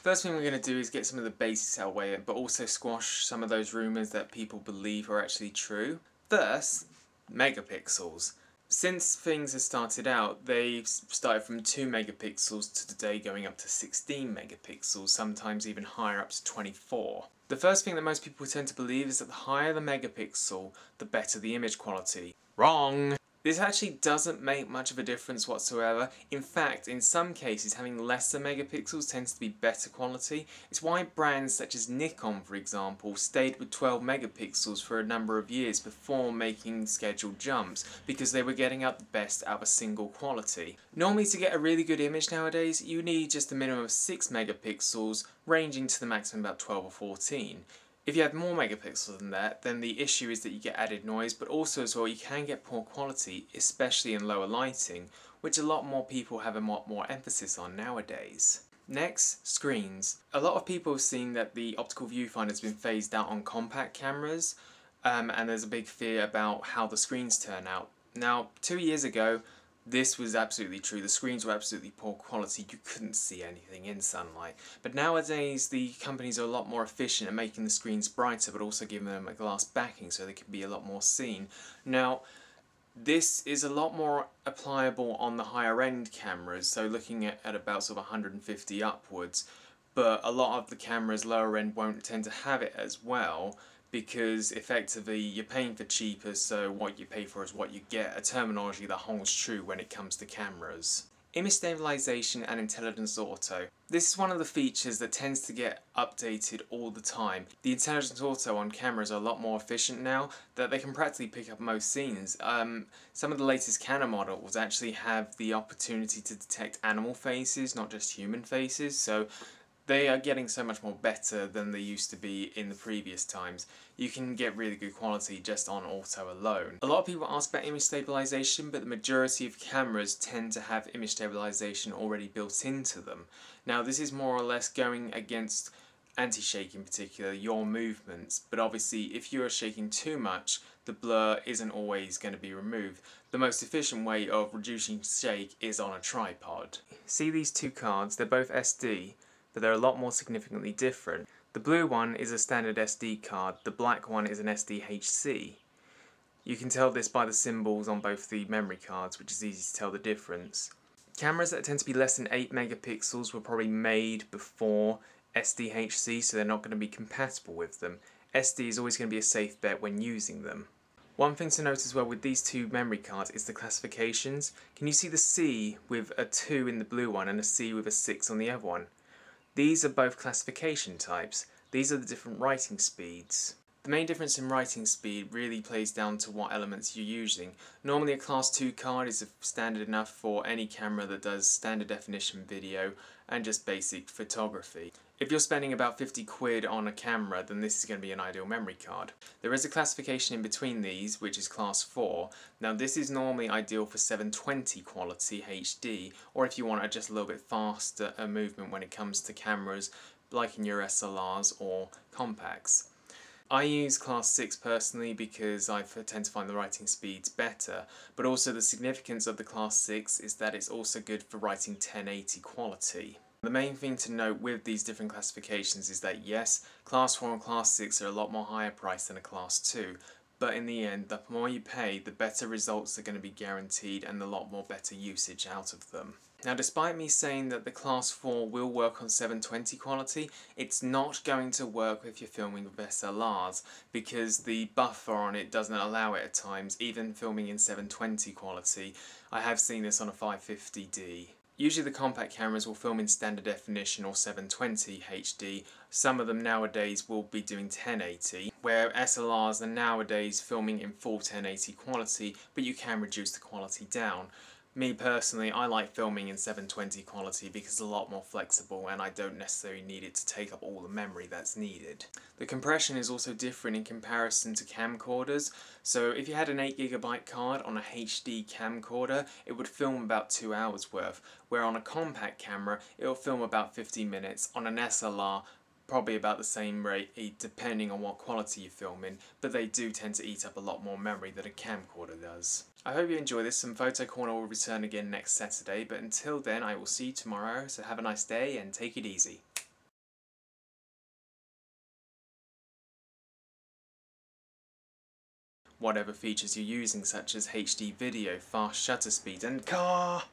First thing we're going to do is get some of the basics out of the way, but also squash some of those rumours that people believe are actually true. First, megapixels. Since things have started out, they've started from 2 megapixels to today going up to 16 megapixels, sometimes even higher up to 24. The first thing that most people tend to believe is that the higher the megapixel, the better the image quality. Wrong! This actually doesn't make much of a difference whatsoever. In fact, in some cases, having lesser megapixels tends to be better quality. It's why brands such as Nikon, for example, stayed with 12 megapixels for a number of years before making scheduled jumps, because they were getting out the best out of a single quality. Normally, to get a really good image nowadays, you need just a minimum of 6 megapixels, ranging to the maximum about 12 or 14. If you have more megapixels than that, then the issue is that you get added noise, but also as well you can get poor quality, especially in lower lighting, which a lot more people have a lot more emphasis on nowadays. Next, screens. A lot of people have seen that the optical viewfinder has been phased out on compact cameras, and there's a big fear about how the screens turn out. Now, 2 years ago, this was absolutely true. The screens were absolutely poor quality. You couldn't see anything in sunlight. But nowadays, the companies are a lot more efficient at making the screens brighter, but also giving them a glass backing so they can be a lot more seen. Now, this is a lot more applicable on the higher end cameras, so looking at about sort of 150 upwards. But a lot of the cameras lower end won't tend to have it as well, because effectively you're paying for cheaper, so what you pay for is what you get, a terminology that holds true when it comes to cameras. Image stabilization and intelligence auto. This is one of the features that tends to get updated all the time. The intelligence auto on cameras are a lot more efficient now, that they can practically pick up most scenes. Some of the latest Canon models actually have the opportunity to detect animal faces, not just human faces, so they are getting so much more better than they used to be in the previous times. You can get really good quality just on auto alone. A lot of people ask about image stabilization, but the majority of cameras tend to have image stabilization already built into them. Now, this is more or less going against anti-shake in particular, your movements, but obviously if you are shaking too much, the blur isn't always going to be removed. The most efficient way of reducing shake is on a tripod. See these two cards? They're both SD, but they're a lot more significantly different. The blue one is a standard SD card, the black one is an SDHC. You can tell this by the symbols on both the memory cards, which is easy to tell the difference. Cameras that tend to be less than 8 megapixels were probably made before SDHC, so they're not going to be compatible with them. SD is always going to be a safe bet when using them. One thing to note as well with these two memory cards is the classifications. Can you see the C with a 2 in the blue one and a C with a 6 on the other one? These are both classification types. These are the different writing speeds. The main difference in writing speed really plays down to what elements you're using. Normally a class 2 card is standard enough for any camera that does standard definition video and just basic photography. If you're spending about 50 quid on a camera, then this is going to be an ideal memory card. There is a classification in between these, which is class 4. Now this is normally ideal for 720 quality HD, or if you want just a little bit faster movement when it comes to cameras, like in your SLRs or compacts. I use class 6 personally because I tend to find the writing speeds better, but also the significance of the class 6 is that it's also good for writing 1080 quality. The main thing to note with these different classifications is that yes, class 4 and class 6 are a lot more higher priced than a class 2, but in the end, the more you pay, the better results are going to be guaranteed and a lot more better usage out of them. Now, despite me saying that the class 4 will work on 720 quality, it's not going to work if you're filming with SLRs, because the buffer on it doesn't allow it at times, even filming in 720 quality. I have seen this on a 550D. Usually the compact cameras will film in standard definition or 720 HD. Some of them nowadays will be doing 1080, where SLRs are nowadays filming in full 1080 quality, but you can reduce the quality down. Me personally, I like filming in 720 quality because it's a lot more flexible and I don't necessarily need it to take up all the memory that's needed. The compression is also different in comparison to camcorders, so if you had an 8GB card on a HD camcorder, it would film about 2 hours worth, where on a compact camera, it will film about 15 minutes, on an SLR, probably about the same rate depending on what quality you're filming, but they do tend to eat up a lot more memory than a camcorder does. I hope you enjoy this. Some Photo Corner will return again next Saturday, but until then I will see you tomorrow, so have a nice day and take it easy. whatever features you're using, such as HD video, fast shutter speeds, and car